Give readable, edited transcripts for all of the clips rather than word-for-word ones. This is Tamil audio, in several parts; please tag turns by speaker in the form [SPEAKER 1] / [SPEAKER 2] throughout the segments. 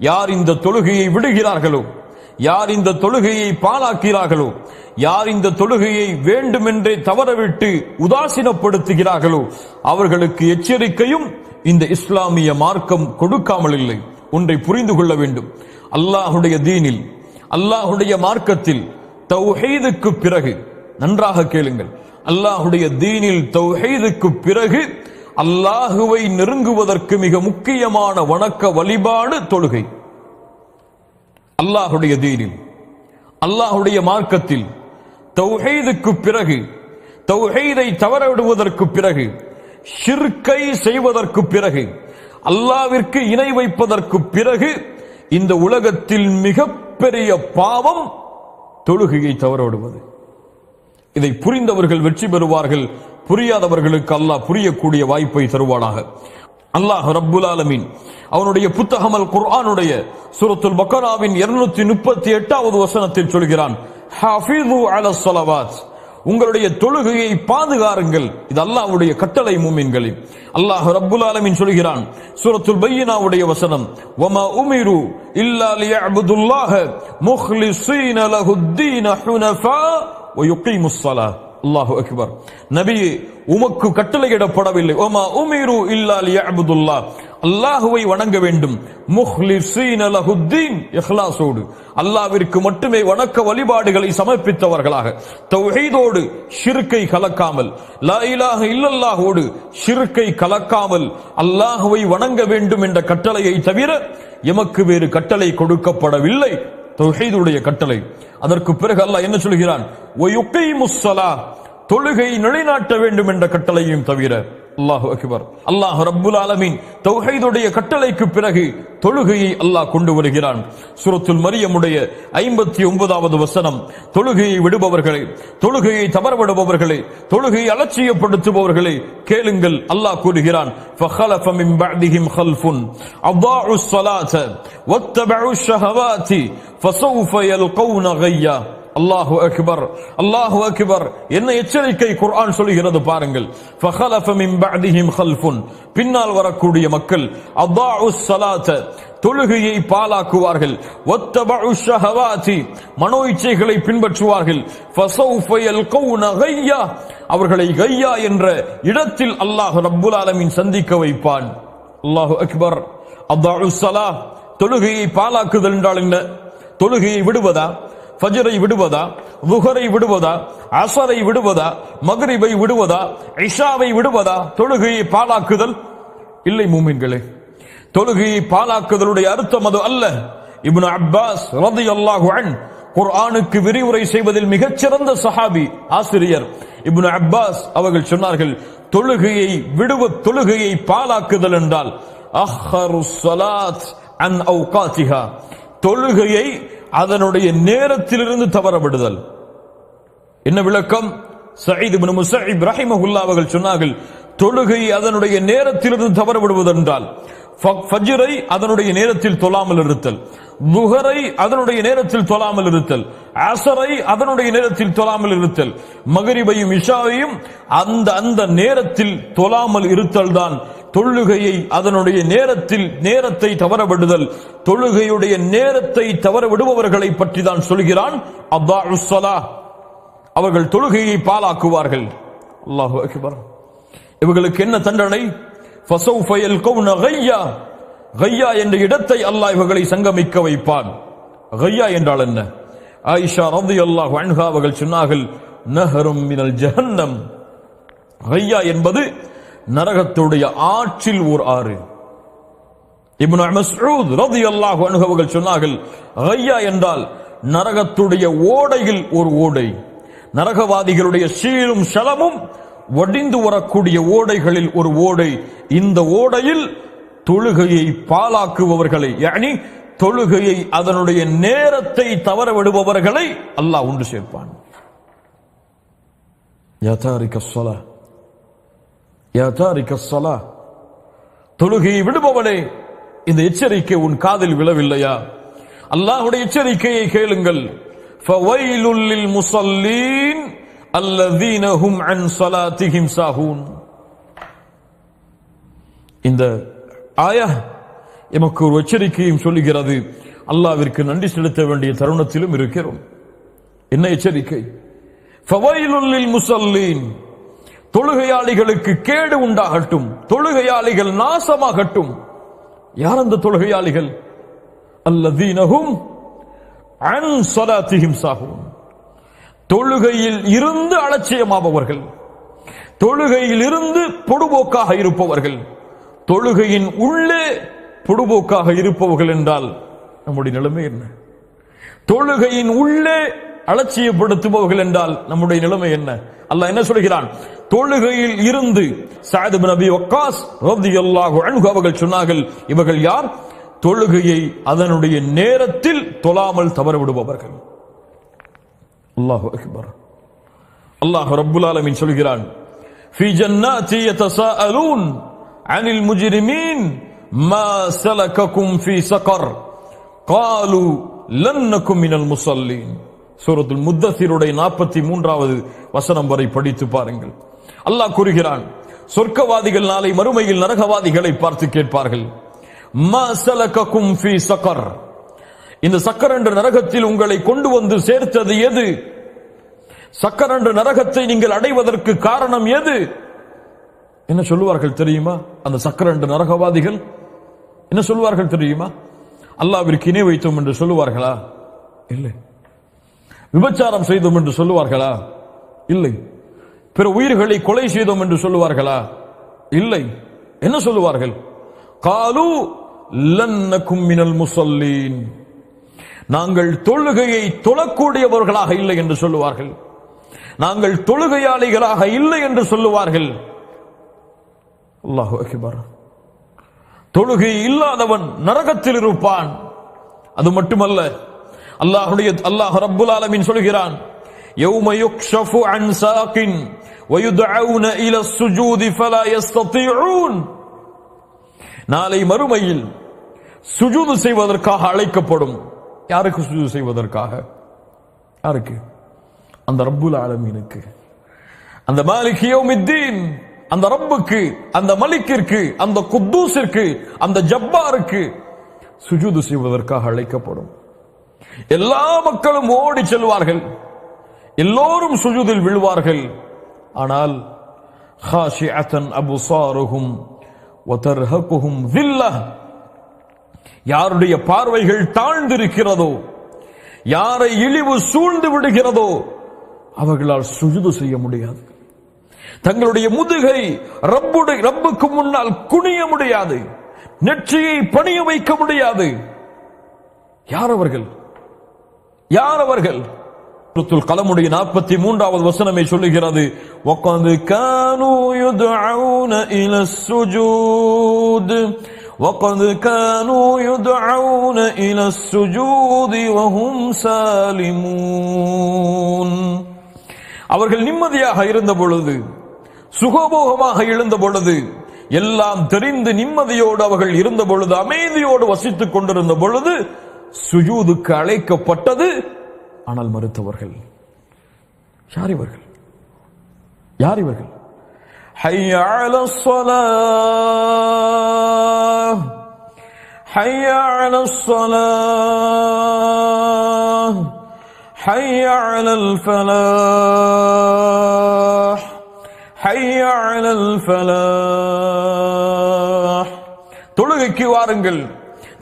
[SPEAKER 1] யார் இந்த தொழுகையை விடுகிறார்களோ, யார் இந்த தொழுகையை பாழாக்கிறார்களோ, யார் இந்த தொழுகையை வேண்டுமென்றே தவறவிட்டு உதாசீனப்படுத்துகிறார்களோ அவர்களுக்கு எச்சரிக்கையும் இந்த இஸ்லாமிய மார்க்கம் கொடுக்காமல் இல்லை. ஒன்றை புரிந்து கொள்ள வேண்டும். அல்லாஹுடைய தீனில், அல்லாஹுடைய மார்க்கத்தில் தௌஹீதுக்கு பிறகு, நன்றாக கேளுங்கள், அல்லாஹுடைய தீனில் தௌஹீதுக்கு பிறகு அல்லாஹுவை நெருங்குவதற்கு மிக முக்கியமான வணக்க வழிபாடு தொழுகை. அல்லாஹுடைய தீனில், அல்லாஹுடைய மார்க்கத்தில் தௌஹீதுக்கு பிறகு, தௌஹீதை தவறவிடுவதற்கு பிறகு, ஷிர்கை செய்வதற்கு பிறகு, அல்லாஹ்விற்கு இணை வைப்பதற்கு பிறகு இந்த உலகத்தில் மிகப்பெரிய பாவம் தொழுகையை தவறவிடுவது. இதை புரிந்தவர்கள் வெற்றி பெறுவார்கள். புரியாதவர்களுக்கு அல்லாஹ் புரியக்கூடிய வாய்ப்பை தருவானாக. அல்லாஹ் ரப்புல் ஆலமீன் அவனுடைய புத்தகம் அல் குர்ஆனுடைய சூரத்துல் பக்கராவின் 238வது வசனத்தில் சொல்கிறான், ஹாஃபிது அலஸ் ஸலவாத், உங்களுடைய தொழுகையை பாதுகாருங்கள். இது அல்லாஹ்வுடைய கட்டளை மூமின்களே. அல்லாஹ் ரப்புல் ஆலமீன் சொல்கிறான் சூரத்துல் பையினாவுடைய வசனம், வமா உமிரு இல்லா லியஅபுதுல்லாஹ முக்லிஸீன லஹுத்தீன ஹுனஃபா வ யுகீமுஸ் ஸலாத். அல்லாஹு அக்பர். நபியே, உமக்கு கட்டளையிடப்படவில்லை, வமா உமிரு இல்லா லியஅபுதுல்லாஹ், அல்லாஹுவை வணங்க வேண்டும், முக்லிஸீன லஹுத்தீன், இஹ்லாஸோடு, அல்லாஹ்விற்கு மட்டுமே வணக்க வழிபாடுகளை சமர்ப்பித்தவர்களாக, தௌஹீதோடு ஷிர்கை கலக்காமல், லா இலாஹ இல்லல்லாஹோடு ஷிர்கை கலக்காமல் அல்லாஹுவை வணங்க வேண்டும் என்ற கட்டளையை தவிர எமக்கு வேறு கட்டளை கொடுக்கப்படவில்லை. தௌஹீதுடைய கட்டளை. அதற்கு பிறகு அல்லாஹ் என்ன சொல்கிறான், வ யுகீமுஸ் ஸலாத், தொழுகை நிலைநாட்ட வேண்டும் என்ற கட்டளையும் தவிர. அல்லாஹு அக்பர். அல்லாஹ் ரப்புல் ஆலமீன் தௌஹீதுடைய கட்டளைக்கு பிறகு தொழுகையை அல்லாஹ் கொண்டு வருகிறான். சூரத்துல் மரியமுடைய 59வது வசனம், தொழுகையை விடுபவர்களே, தொழுகையை தவறவிடுபவர்களே, தொழுகையை அலட்சியப்படுத்துபவர்களே, கேளுங்கள். அல்லாஹ் கூறுகிறான், ஃபഖலஃப மின் பஅதிஹிம் கல்ஃபுன் அதாஉஸ் ஸலாத வத்தபஉஷ் ஷஹவாதி ஃபஸௌஃப யல்கௌன கய்யா. அல்லாஹு அக்பர், அல்லாஹு அக்பர். என்ன எச்சரிக்கை குர்ஆன் சொல்கிறது பாருங்கள். ஃபഖலஃப மின் பஅதிஹிம் கல்ஃபுன், பின்னால் வரக்கூடிய மக்கள், அதாஉஸ் ஸலாத, தொழுகையை பாழாக்குவார்கள், வத்தபஉஷ் ஷஹவாதி, மனோ இச்சைகளை பின்பற்றுவார்கள், ஃபஸௌஃப யல்கௌன கய்யா, அவர்களை கய்யா என்ற இடத்தில் அல்லாஹ் ரப்புல் ஆலமீன் சந்திக்க வைப்பான். அல்லாஹு அக்பர். அதாஉஸ் ஸலாத், தொழுகையை பாழாக்குதல் என்றால் என்ன? தொழுகையை விடுவதா? ஃபஜ்ரை விடுவதா? லுஹரை விடுவதா? அஸரை விடுவதா? மக்ரிபை விடுவதா? இஷாவை விடுவதா? தொழுகையை பாழாக்குதல் இல்லை மூமின்களே. தொழுகையை பாழாக்குதலுடைய அர்த்தம் அது அல்ல. இப்னு அப்பாஸ் ரலியல்லாஹு அன்ஹு குர்ஆனுக்கு விரிவுரை செய்வதில் மிகச்சிறந்த சஹாபி, ஆசிரியர் இப்னு அப்பாஸ் அவர்கள் சொன்னார்கள், தொழுகையை பாழாக்குதல் என்றால் அஹ்ஹருஸ் ஸலாத் அன் அவ்காத்திஹா, தொழுகையை அதனுடைய நேரத்திலிருந்து தவறவிடுதல். என்ன விளக்கம்? சயீத் இப்னு முஸைப் ரஹிமஹுல்லாஹ் அவர்கள் சொன்னார்கள், தொழுகை அதனுடைய நேரத்திலிருந்து தவறவிடுவது என்றால் ஃபஜ்ரை அதனுடைய நேரத்தில் தொழாமல் இருத்தல், லுஹரை அதனுடைய நேரத்தில் தொழாமல் இருத்தல், அஸரை அதனுடைய நேரத்தில் தொழாமல் இருத்தல், மக்ரிபையும் இஷாவையும் அந்த நேரத்தில் தொழாமல் இருத்தல் தான் தொழுகையை அதனுடைய நேரத்தை தவறவிடுதல். தொழுகையுடைய நேரத்தை தவறவிடுபவர்களை பற்றி தான் சொல்கிறான், அதாஉஸ் ஸலாத், அவர்கள் தொழுகையை பாழாக்குவார்கள். அல்லாஹு அக்பர். இவர்களுக்கு என்ன தண்டனை? ஃபஸௌஃப யல்கௌன கய்யா, கய்யா என்ற இடத்தை அல்லாஹ் இவர்களை சங்கமிக்க வைப்பான். கய்யா என்றால் என்ன? ஆயிஷா ரலியல்லாஹு அன்ஹா அவர்கள் சொன்னார்கள், நஹரும் மினல் ஜஹன்னம். கய்யா என்பது நரகத்துடைய ஆற்றில் ஓர் ஆறு. இப்னு மஸ்ஊத் ரலியல்லாஹு அன்ஹு அவர்கள் சொன்னார்கள், கய்யா என்றால் நரகத்துடைய ஓடையில் ஒரு ஓடை, நரகவாதிகளுடைய சீரும் ஷலமும் வடிந்து வரக்கூடிய ஓடைகளில் ஒரு ஓடை. இந்த ஓடையில் தொழுகையை பாழாக்குபவர்களை, யானி தொழுகையை அதனுடைய நேரத்தை தவற விடுபவர்களை அல்லாஹ் ஒன்று சேர்ப்பான். யா தாரிகஸ் ஸலாத், யா தாரிகஸ் ஸலாத், தொழுகையை விடுபவனே, இந்த எச்சரிக்கை உன் காதில் விழவில்லையா? அல்லாஹ்வுடைய எச்சரிக்கையை கேளுங்கள். ஃபவைலுல் லில் முஸல்லீன் அல்லதீன ஹும் அன் ஸலாத்திஹிம் சாஹூன். இந்த ஆயா எமக்கு ஒரு எச்சரிக்கையும் சொல்லுகிறது. அல்லாஹ்விற்கு நன்றி செலுத்த வேண்டிய தருணத்திலும் இருக்கிறோம். என்ன எச்சரிக்கை? ஃபவைலுல் லில் முஸல்லீன், தொழுகையாளிகளுக்கு கேடு உண்டாகட்டும், தொழுகையாளிகள் நாசமாகட்டும். யார் அந்த தொழுகையாளிகள்? அல்லதீனஹும் அன் ஸலாத்திஹிம் சாஹூன், தொழுகையில் இருந்து அலட்சியமாபவர்கள், தொழுகையில் இருந்து பொடுபோக்காக இருப்பவர்கள். தொழுகையின் உள்ளே பொடுபோக்காக இருப்பவர்கள் என்றால் நம்முடைய நிலைமை என்ன? தொழுகையின் உள்ளே அலட்சியப்படுத்துபவர்கள் என்றால் நம்முடைய நிலைமை என்ன? அல்லாஹ் என்ன சொல்கிறான்? தொழுகையில் இருந்து சஅத் இப்னு அபி வக்காஸ் ரலியல்லாஹு அன்ஹு அவர்கள் சொன்னார்கள், இவர்கள் யார்? தொழுகையை அதனுடைய நேரத்தில் தொழாமல் தவற விடுபவர்கள். அல்லாஹு அக்பர். அல்லாஹ் ரப்புல் ஆலமீன் சொல்கிறான், ஃபீ ஜன்னாத்தி யதசாஅலூன் அனில் முஜ்ரிமீன் மா ஸலககும் ஃபீ ஸகர் காலு லன் நகும் மினல் முஸல்லீன். சூரத்துல் முத்தஸிருடைய 43வது வசனம் வரை படித்து பாருங்கள். அல்லாஹ் கூறுகிறான், சொர்க்கவாதிகள் நாளை மறுமையில் நரகவாதிகளை பார்த்து கேட்பார்கள், மா ஸலககும் ஃபீ ஸகர், இந்த சக்கர் என்ற நரகத்தில் உங்களை கொண்டு வந்து சேர்த்தது எது? சக்கர் என்ற நரகத்தை நீங்கள் அடைவதற்கு காரணம் எது? என்ன சொல்லுவார்கள் தெரியுமா? அந்த சக்கர் என்ற நரகவாதிகள் என்ன சொல்லுவார்கள் தெரியுமா? அல்லாஹ்விற்கு இணை வைத்தோம் என்று சொல்லுவார்களா? இல்லை. விபச்சாரம் செய்தோம் என்று சொல்லுவார்களா? இல்லை. பிற உயிர்களை கொலை செய்தோம் என்று சொல்லுவார்களா? இல்லை. என்ன சொல்லுவார்கள்? காலு லன் நகும் மினல் முஸல்லீன், நாங்கள் தொழுகையை தொழக்கூடியவர்களாக இல்லை என்று சொல்லுவார்கள். நாங்கள் தொழுகையாளிகளாக இல்லை என்று சொல்லுவார்கள். அல்லாஹு அக்பர். தொழுகை இல்லாதவன் நரகத்தில் இருப்பான். அது மட்டுமல்ல, அல்லாஹ் ரப்புல் ஆலமீன் சொல்கிறான், யௌம யுக்ஷஃபு அன் சாகின் வயுதஊன இலா ஸுஜூதி ஃபலா யஸ்ததீஊன், நாளை மறுமையில் சுஜூது செய்வதற்காக அழைக்கப்படும். யாருக்கு சுஜூது செய்வதற்காக? யாருக்கு? அந்த ரப்புல் ஆலமீனுக்கு, அந்த மாலிக் யௌமித்தீன், அந்த ரப்புக்கு, அந்த மலிக்கிற்கு, அந்த குத்தூஸிற்கு, அந்த ஜப்பாருக்கு சுஜூது செய்வதற்காக அழைக்கப்படும். எல்லா மக்களும் ஓடி செல்வார்கள், எல்லோரும் சுஜூதில் விழுவார்கள். ஆனால் ஹாஷிஅத்தன் அப்சாருஹும் வ தர்ஹகுஹும் ஸில்லஹ், யாருடைய பார்வைகள் தாழ்ந்திருக்கிறதோ, யாரை இழிவு சூழ்ந்து விடுகிறதோ அவர்களால் சுஜூது செய்ய முடியாது. தங்களுடைய முதுகை ரப்புக்கு முன்னால் குனிய முடியாது, நெற்றியை பணிய வைக்க முடியாது. யார் அவர்கள்? யார் அவர்கள்? சூரத்துல் கலமுடைய 43வது வசனமே சொல்லுகிறது, வகத் கானூ யுதுஊன இலஸ் சுஜூத் வகத் கானூ யுதுஊன இலஸ் சுஜூதி வஹும் சாலிமூன், அவர்கள் நிம்மதியாக இருந்த பொழுது, சுகபோகமாக எழுந்த பொழுது, எல்லாம் தெரிந்து நிம்மதியோடு அவர்கள் இருந்த பொழுது, அமைதியோடு வசித்துக் கொண்டிருந்த பொழுது சுஜூதுக்கு அழைக்கப்பட்டது. ஆனால் மறுத்தவர்கள். யார் இவர்கள்? யார் இவர்கள்? ஹய்ய அலஸ் ஸலாஹ் ஹய்ய அலஸ் ஸலாஹ் ஹய்ய அலல் ஃபலாஹ் ஹய்ய அலல் ஃபலாஹ். தொழுகைக்கு வாருங்கள்,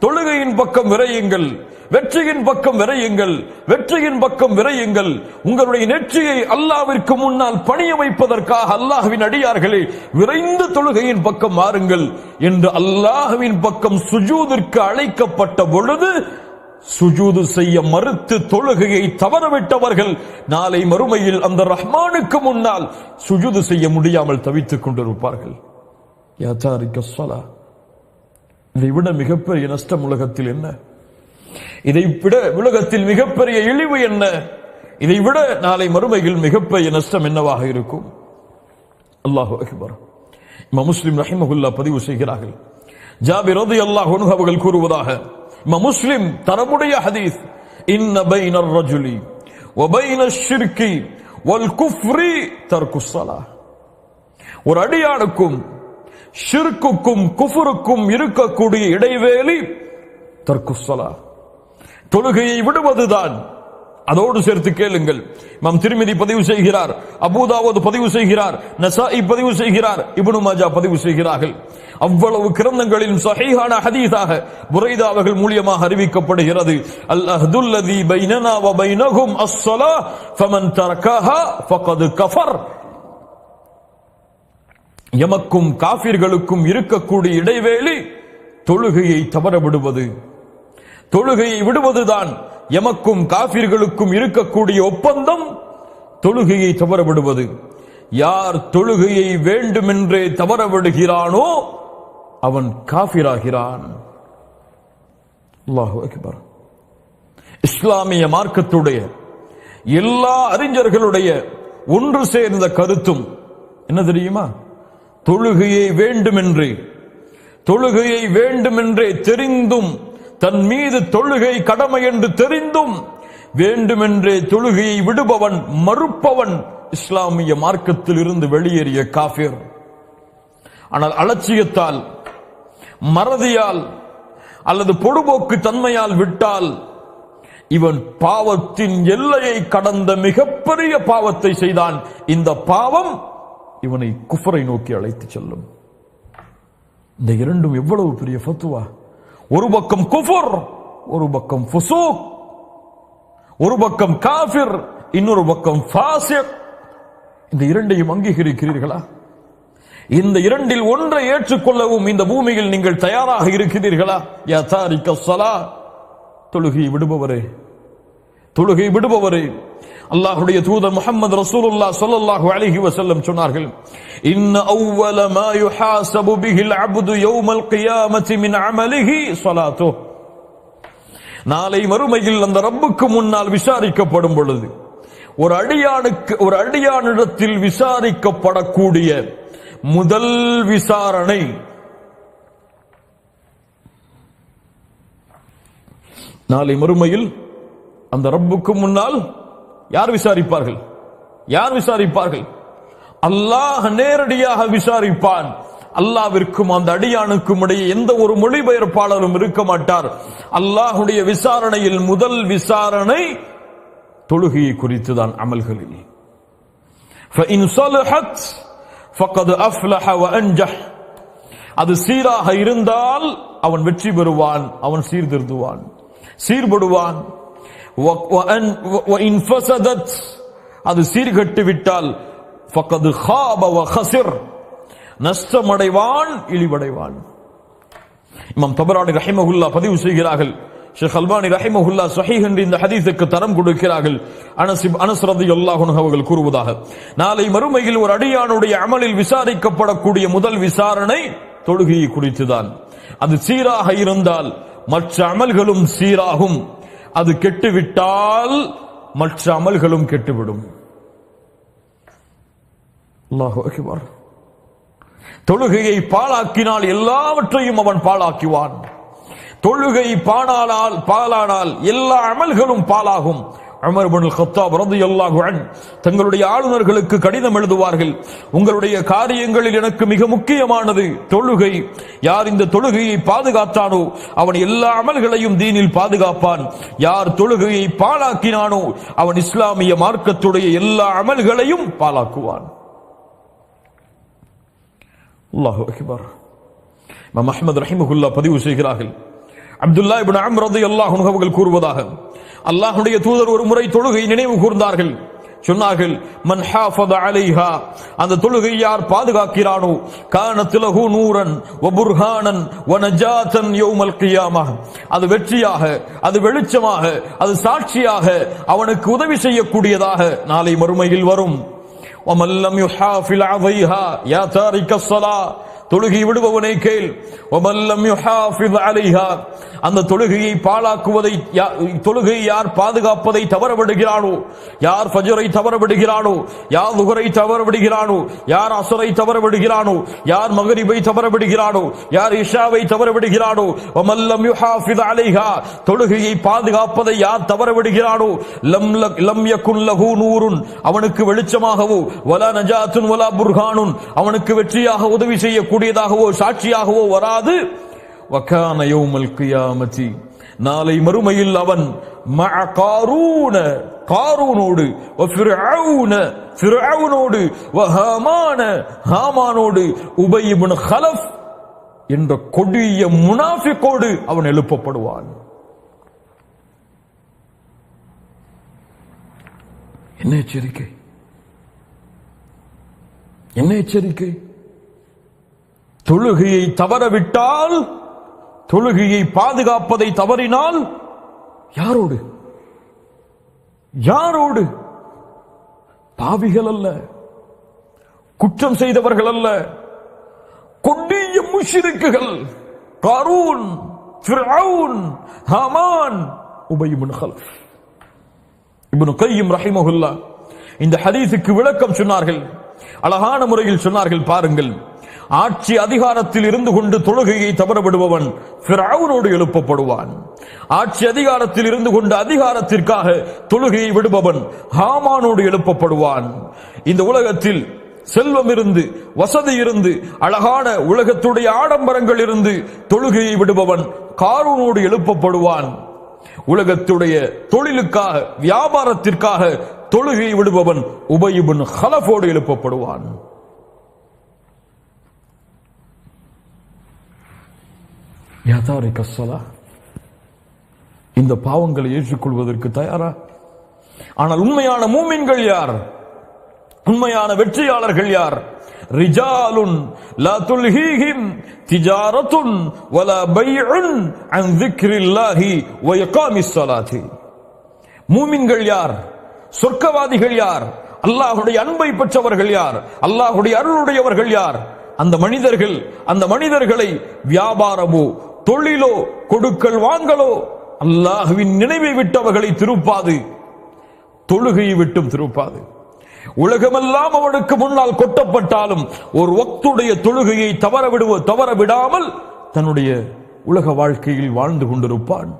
[SPEAKER 1] தொழுகையின் பக்கம் விரையுங்கள், வெற்றியின் பக்கம் விரையுங்கள், வெற்றியின் பக்கம் விரையுங்கள். உங்களுடைய நெற்றியை அல்லாஹ்விற்கு முன்னால் பணிய வைப்பதற்காக அல்லாஹ்வின் அடியார்களே விரைந்து தொழுகையின் பக்கம் வாருங்கள் என்று அல்லாஹ்வின் பக்கம் சுஜூதிற்கு அழைக்கப்பட்ட பொழுது சுஜூது செய்ய மறுத்து தொழுகையை தவறவிட்டவர்கள் நாளை மறுமையில் அந்த ரஹ்மானுக்கு முன்னால் சுஜூது செய்ய முடியாமல் தவித்துக் கொண்டிருப்பார்கள். யா தாரிக ஸலா, இதை விட மிகப்பெரிய நஷ்டம் உலகத்தில் என்ன? இதை விட உலகத்தில் மிகப்பெரிய இழிவு என்ன? இதை விட நாளை மறுமையில் மிகப்பெரிய நஷ்டம் என்னவாக இருக்கும்? அல்லாஹு அக்பர். இமாம் முஸ்லிம் ரஹிமஹுல்லாஹ் பதிவு செய்கிறார்கள், ஜாபிர் ரலியல்லாஹு அன்ஹு அவர்கள் கூறுவதாக, இமாம் முஸ்லிம் தரமுடைய ஹதீஸ், இன்ன பைனர் ரஜுலி வ பைனஷ் ஷிர்கி வல் குஃப்ரி தர்குஸ் ஸலாஹ், ஒரு அடியானுக்கும் ஷிர்க்குக்கும் குஃபுருக்கும் இருக்கக்கூடிய இடைவேளை தர்க்குஸ்ஸலா, தொழுகையை விடுவதுதான். அதோடு சேர்த்து கேளுங்கள், இமாம் திர்மிதி பதிவு செய்கிறார், அபூ தாவூத் பதிவு செய்கிறார், நசாஇ பதிவு செய்கிறார், இப்னு மாஜா பதிவு செய்கிறார்கள். அவ்வளவு கிரந்தங்களில் சஹீஹான ஹதீஸாக புரைதா அவர்கள் மூலமாக அறிவிக்கப்படுகிறது, அல் அஹ்துல்லதி பைனனா வ பைனஹும் அஸ்ஸலா ஃபமன் தரக்கஹா ஃபகத் கஃபர். எமக்கும் காஃபிர்களுக்கும் இருக்கக்கூடிய இடைவேளை தொழுகையை தவற விடுவது. தொழுகையை விடுவதுதான் எமக்கும் காஃபிர்களுக்கும் இருக்கக்கூடிய ஒப்பந்தம். தொழுகையை தவற விடுவது. யார் தொழுகையை வேண்டுமென்றே தவற விடுகிறானோ அவன் காஃபிராகிறான். அல்லாஹு அக்பர். இஸ்லாமிய மார்க்கத்துடைய எல்லா அறிஞர்களுடைய ஒன்று சேர்ந்த கருத்தும் என்ன தெரியுமா? தொழுகையை வேண்டுமென்றே தெரிந்தும், தன் மீது தொழுகை கடமை என்று தெரிந்தும் வேண்டுமென்றே தொழுகையை விடுபவன், மறுப்பவன் இஸ்லாமிய மார்க்கத்தில் இருந்து வெளியேறிய காஃபிர். ஆனால் அலட்சியத்தால், மறதியால் அல்லது பொடுபோக்கு தன்மையால் விட்டால் இவன் பாவத்தின் எல்லையை கடந்த மிகப்பெரிய பாவத்தை செய்தான். இந்த பாவம் இவனை குஃபரை நோக்கி அழைத்து செல்லும். இந்த இரண்டும் எவ்வளவு பெரிய ஃபத்வா! ஒரு பக்கம் குஃபர், ஒரு பக்கம் ஃபுசூக், ஒரு பக்கம் காஃபிர், இன்னொரு பக்கம் ஃபாசிக். இந்த இரண்டையும் அங்கீகரிக்கிறீர்களா? இந்த இரண்டில் ஒன்றை ஏற்றுக்கொள்ளவும் இந்த பூமியில் நீங்கள் தயாராக இருக்கிறீர்களா? யா தாரிக ஸலா, தொழுகை விடுபவரே, அல்லாஹ்வுடைய தூதர் முஹம்மது ரசூலுல்லாஹ் ஸல்லல்லாஹு அலைஹி வஸல்லம் சொன்னார்கள், இன்ன அவ்வல மா யுஹாஸபு பிஹில் அப்து யௌமல் கியாமத்தி மின் அமலிஹி ஸலாத்துஹு. நாளை மறுமையில் அந்த ரப்புக்கு முன்னால் விசாரிக்கப்படும் பொழுது ஒரு அடியானிடத்தில் விசாரிக்கப்படக்கூடிய முதல் விசாரணை நாளை மறுமையில் அந்த ரப்புக்கு முன்னால் யார் விசாரிப்பார்கள்? அல்லாஹ் நேரடியாக விசாரிப்பான். அல்லாஹ்விற்கும் அந்த அடியானுக்கும் இடையே எந்த ஒரு மொழிபெயர்ப்பாளரும் இருக்க மாட்டார். அல்லாஹ்வுடைய விசாரணையில் முதல் விசாரணை தொழுகையை குறித்துதான். அமல்களில் فإن صلحت فقد أفلح وأنجح. அது சீராக இருந்தால் அவன் வெற்றி பெறுவான், அவன் சீர்படுவான். وإن فسدت, அது சீர்கட்டு விட்டால் فقد خاب وخسر, நஷ்டமடைவான், இழிவடைவான். இமாம் தபரானி ரஹிமஹுல்லாஹ் பதிவு செய்கிறார்கள், ஷேக் அல்பானி ரஹிமஹுல்லாஹ் ஸஹீஹ் என்ற இந்த ஹதீஸுக்கு தரம் கொடுக்கிறார்கள். அனஸ் ரலியல்லாஹு அன்ஹு அவர்கள் கூறுவதாக, நாளை மறுமையில் ஒரு அடியானுடைய அமலில் விசாரிக்கப்படக்கூடிய முதல் விசாரணை தொழுகையை குறித்துதான். அது சீராக இருந்தால் மற்ற அமல்களும் சீராகும். அது கெட்டுவிட்டால் மற்ற அமல்களும் கெட்டுவிடும். அல்லாஹு அக்பர். தொழுகையை பாழாக்கினால் எல்லாவற்றையும் அவன் பாழாக்குவான். தொழுகை பாழானால் எல்லா அமல்களும் பாழாகும். உமர் இப்னு கத்தாப் ரலியல்லாஹு அன்ஹு தங்களுடைய ஆளுநர்களுக்கு கடிதம் எழுதுவார்கள், உங்களுடைய காரியங்களில் எனக்கு மிக முக்கியமானது தொழுகை. யார் இந்த தொழுகையை பாதுகாத்தானோ அவன் எல்லா அமல்களையும் தீனில் பாதுகாப்பான். யார் தொழுகையை பாழாக்கினானோ அவன் இஸ்லாமிய மார்க்கத்துடைய எல்லா அமல்களையும் பாழாக்குவான். அல்லாஹு அக்பர். இமாம் அஹ்மத் ரஹிமஹுல்லாஹ் பதிவு செய்கிறார்கள், அப்துல்லாஹ் இப்னு அம்ர் ரலியல்லாஹு அன்ஹு அவர்கள் கூறுவதாக, அல்லாஹ்வுடைய தூதர் ஒரு முறை தொழுகை நினைவு கூர்ந்தார்கள். சொன்னார்கள், மன் ஹாஃபத அலைஹா, அந்த தொழுகை யார் பாதுகாக்கிறானோ, கானத் லஹு நூரன் வ புர்ஹானன் வ நஜாத்தன் யௌமல் கியாமஹ், அது வெற்றியாக, அது வெளிச்சமாக, அது சாட்சியாக அவனுக்கு உதவி செய்யக்கூடியதாக நாளை மறுமையில் வரும். ومن لم يحافظ عليها يا تارك الصلاة, தொழுகை விடுபவனை கேள். ومن لم يحافظ عليها, அந்த தொழுகையை பாழாக்குவதை, தொழுகையை யார் பாதுகாப்பதை தவறவிடுகிறானோ, யார் ஃபஜ்ரை தவறவிடுகிறானோ, யார் லுஹரை தவறவிடுகிறானோ, யார் அஸ்ரை தவறவிடுகிறானோ, யார் மக்ரிபை தவறவிடுகிறானோ, யார் இஷாவை தவறவிடுகிறானோ, ومن لم يحافظ عليها, தொழுகையை பாதுகாப்பதை யார் தவறவிடுகிறானோ, லம் யகுன் லஹு நூருன், அவனுக்கு வெளிச்சமாகவோ, வலா நஜாத்துன் வலா புர்ஹானுன், அவனுக்கு வெற்றியாக உதவி செய்யக்கூடிய செய்யக்கூடியதாகவோ சாட்சியாகவோ வராது. வகான யௌமல் கியாமத்தி, நாளை மறுமையில் அவன் மஅ காரூன, காரூனோடு, வ ஃபிர்அவுன, ஃபிர்அவுனோடு, வ ஹாமான, ஹாமானோடு, உபய் இப்னு ஹலஃப் என்ற கொடிய முனாஃபிகோடு அவன் எழுப்பப்படுவான். என்ன எச்சரிக்கை, என்ன எச்சரிக்கை! தொழுகையை தவறவிட்டால், தொழுகையை பாதுகாப்பதை தவறினால் யாரோடு, யாரோடு? பாவிகள் அல்ல, குற்றம் செய்தவர்கள் அல்ல, கொடிய முஷ்ரிக்குகள். காரூன், ஃபிர்அவுன், ஹாமான், உபய் இப்னு ஹலஃப். இப்னு கய்யிம் ரஹிமஹுல்லாஹ் இந்த ஹதீஸுக்கு விளக்கம் சொன்னார்கள், அழகான முறையில் சொன்னார்கள். பாருங்கள், ஆட்சி அதிகாரத்தில் இருந்து கொண்டு தொழுகையை தவறவிடுபவன் ஃபிர்அவுனோடு எழுப்பப்படுவான். ஆட்சி அதிகாரத்தில் இருந்து கொண்டு அதிகாரத்திற்காக தொழுகையை விடுபவன் ஹாமானோடு எழுப்பப்படுவான். இந்த உலகத்தில் செல்வம் இருந்து, வசதி இருந்து, அழகான உலகத்துடைய ஆடம்பரங்கள் இருந்து தொழுகையை விடுபவன் காரூனோடு எழுப்பப்படுவான். உலகத்துடைய தொழிலுக்காக, வியாபாரத்திற்காக தொழுகையை விடுபவன் உபய் இப்னு ஹலஃபோடு எழுப்பப்படுவான். யா தாரிக ஸலா, இந்த பாவங்களை ஏற்றுக்கொள்வதற்கு தயாரா? ஆனால் உண்மையான மூமின்கள் யார்? உண்மையான வெற்றியாளர்கள் யார்? ரிஜாலுன் லா துல்ஹீஹிம் திஜாரத்துன் வலா பைஉன் அன் ذிக்ரில்லாஹி வ இகாமிஸ் ஸலாத்தி. மூமின்கள் யார்? சொர்க்கவாதிகள் யார்? அல்லாஹ்வுடைய அன்பை பெற்றவர்கள் யார்? அல்லாஹ்வுடைய அருளுடையவர்கள் யார்? அந்த மனிதர்கள், அந்த மனிதர்களை வியாபாரமோ தொழிலோ கொடுக்கல் வாங்கலோ அல்லாஹ்வின் நினைவை விட்டவர்களை திருப்பாது, தொழுகையை விட்டும் திருப்பாது. உலகமெல்லாம் அவனுக்கு முன்னால் கொட்டப்பட்டாலும் ஒரு வக்துடைய தொழுகையை தவற விடாமல் தன்னுடைய உலக வாழ்க்கையில் வாழ்ந்து கொண்டிருப்பான்.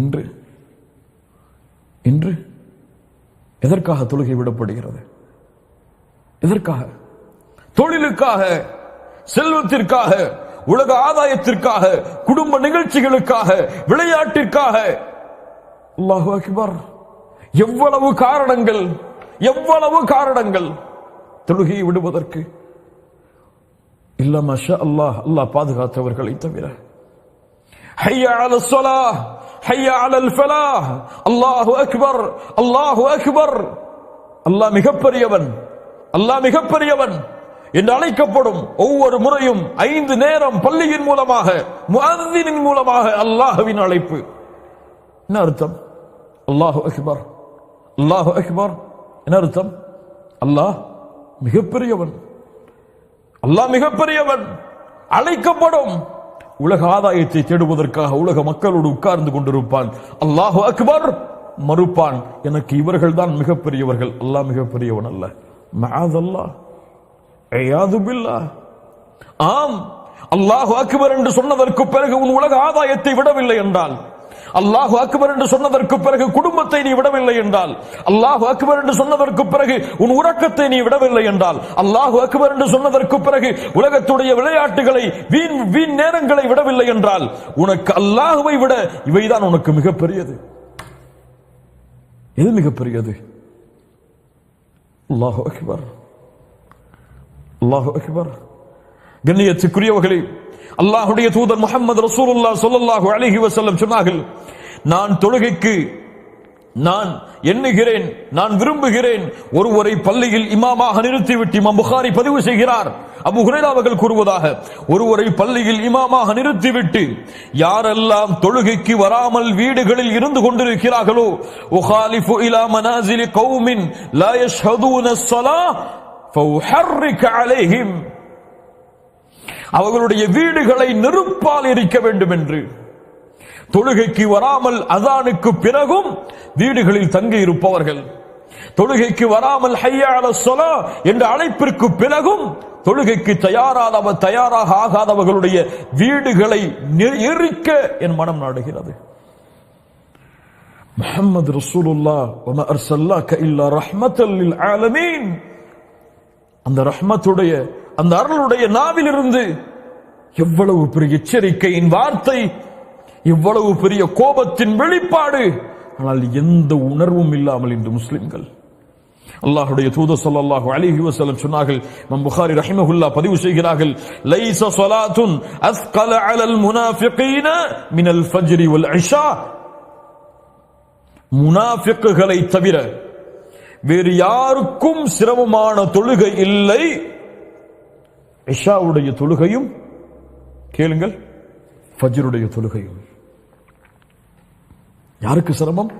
[SPEAKER 1] இன்று இன்று எதற்காக தொழுகை விடப்படுகிறது? எதற்காக? தொழிலுக்காக, செல்வத்திற்காக, உலக ஆதாயத்திற்காக, குடும்ப நிகழ்ச்சிகளுக்காக, விளையாட்டிற்காக. அல்லாஹு அக்பர்! எவ்வளவு காரணங்கள், எவ்வளவு காரணங்கள் தொழுகையை விடுவதற்கு. இல்ல மாஷா அல்லாஹ், அல்லாஹ் பாதுகாத்தவர்களை தவிர. ஹய்யா அலஸ் ஸலாஹ், ஹய்யா அலல் ஃபலாஹ், அல்லாஹு அக்பர், அல்லாஹு அக்பர். அல்லாஹ் மிகப்பெரியவன், அல்லாஹ் மிகப்பெரியவன் என்று அழைக்கப்படும் ஒவ்வொரு முறையும் 5 நேரம் பள்ளியின் மூலமாக, முஅzzினின் மூலமாக அல்லாஹ்வின் அழைப்பு. என்ன அர்த்தம்? அல்லாஹு அக்பர், அல்லாஹு அக்பர் என்ன அர்த்தம்? அல்லாஹ் மிகப்பெரியவன், அல்லாஹ் மிகப்பெரியவன். அழைக்கப்படும். உலக ஆதாயத்தை தேடுவதற்காக உலக மக்களோடு உட்கார்ந்து கொண்டிருப்பான். அல்லாஹு அக்பர் மறுப்பான், எனக்கு இவர்கள் தான் மிகப்பெரியவர்கள், அல்லாஹ் மிகப்பெரியவன் அல்ல. மஅதல்லாஹ், இயாது பில்லாஹ். ஆம், அல்லாஹு அக்பர் என்று சொன்னதற்கு பிறகு உன் உலக ஆதாயத்தை விடவில்லை என்றால், அல்லாஹு அக்பர் என்று சொன்னதற்கு பிறகு குடும்பத்தை நீ விடவில்லை என்றால், அல்லாஹு அக்பர் என்று சொன்னதற்கு பிறகு உன் உறக்கத்தை நீ விடவில்லை என்றால், அல்லாஹு அக்பர் என்று சொன்னதற்கு பிறகு உலகத்துடைய விளையாட்டுகளை, வீண் நேரங்களை விடவில்லை என்றால், உனக்கு அல்லாஹுவை விட இவைதான் உனக்கு மிகப்பெரியது. எது மிகப்பெரியது? அல்லாஹு அக்பர், அல்லாஹு அக்பர். கண்ணியத்துக்குரியவர்களே, அல்லாஹ்வுடைய தூதர் முஹம்மது ரசூலுல்லாஹ் ஸல்லல்லாஹு அலைஹி வஸல்லம் சொன்னார்கள், நான் தொழுகைக்கு நான் எண்ணுகிறேன், நான் விரும்புகிறேன், ஒருவரை பள்ளியில் இமாமாக நிறுத்திவிட்டு, இமாம் புகாரி பதிவு செய்கிறார், அபூ ஹுரைரா அவர்கள் கூறுவதாக, ஒருவரை பள்ளியில் இமாமாக நிறுத்திவிட்டு யாரெல்லாம் தொழுகைக்கு வராமல் வீடுகளில் இருந்து கொண்டிருக்கிறார்களோ, உகாலிஃபு இலா மனாசிலி கௌமின் லா யஷ்ஹதூன ஸலாஹ் ஃபஉஹர்ரிக அலைஹிம், அவர்களுடைய வீடுகளை நெருப்பால் எரிக்க வேண்டும் என்று. தொழுகைக்கு வராமல் அதானுக்கு பிறகும் வீடுகளில் தங்கி இருப்பவர்கள், தொழுகைக்கு வராமல் ஹய்யா அலஸ் ஸலாஹ் என்ற அழைப்பிற்கு பிறகும் தொழுகைக்கு தயாராக ஆகாதவர்களுடைய வீடுகளை எரிக்க என் மனம் நாடுகிறது. முஹம்மது ரசூலுல்லாஹ் வமா அர்ஸல்னாக இல்லா ரஹ்மத்தல் லில் ஆலமீன், அந்த ரஹ்மத்துடைய அந்த அருளுடைய நாவிலிருந்து எவ்வளவு பெரிய எச்சரிக்கையின் வார்த்தை, எவ்வளவு பெரிய கோபத்தின் வெளிப்பாடு. ஆனால் எந்த உணர்வும் இல்லாமல் இன்று முஸ்லிம்கள். அல்லாஹ்வுடைய தூதர் ஸல்லல்லாஹு அலைஹி வஸல்லம் சொன்னார்கள், இமாம் புகாரி ரஹிமஹுல்லாஹ் பதிவு செய்கிறார்கள், லைஸ ஸலாத்துன் அஸ்கல அலல் முனாஃபிகீன மினல் ஃபஜ்ரி வல் இஷா. முனாஃபிக்குகளை தவிர வேறு யாருக்கும் சிரமமான தொழுகை இல்லை இஷாவுடைய தொழுகையும், கேளுங்கள், ஃபஜ்ருடைய தொழுகையும். யாருக்கு சிரமம்?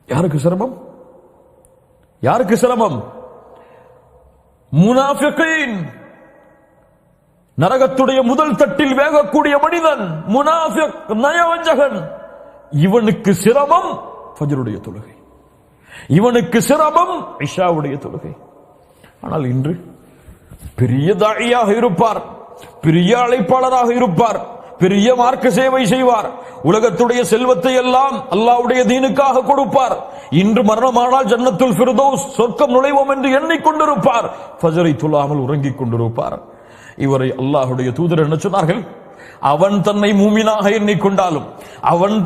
[SPEAKER 1] யாருக்கு சிரமம்? யாருக்கு சிரமம்? முனாஃபிகீன், நரகத்துடைய முதல் தட்டில் வேகக்கூடிய மனிதன், முனாஃபிக், நயவஞ்சகன். இவனுக்கு சிரமம் ஃபஜ்ருடைய தொழுகை, இவனுக்கு சிரமம் இஷாவுடைய தொழுகை. ஆனால் இன்று பெரிய தாயியாக இருப்பார், பெரிய அழைப்பாளராக இருப்பார், பெரிய மார்க்க சேவை செய்வார், உலகத்துடைய செல்வத்தை எல்லாம் அல்லாஹ்வுடைய தீனுக்காக கொடுப்பார். இன்று மரணமானால் ஜன்னத்துல் ஃபிர்தௌஸ், சொர்க்கம் நுழைவோம் என்று எண்ணிக்கொண்டிருப்பார், ஃபஜ்ரை தொழாமல் உறங்கிக் கொண்டிருப்பார். இவரை அல்லாஹ்வுடைய தூதர் என்ன சொன்னார்கள்? அவன் தன்னை மூமினாக எண்ணிக்கொண்டாலும், அவன்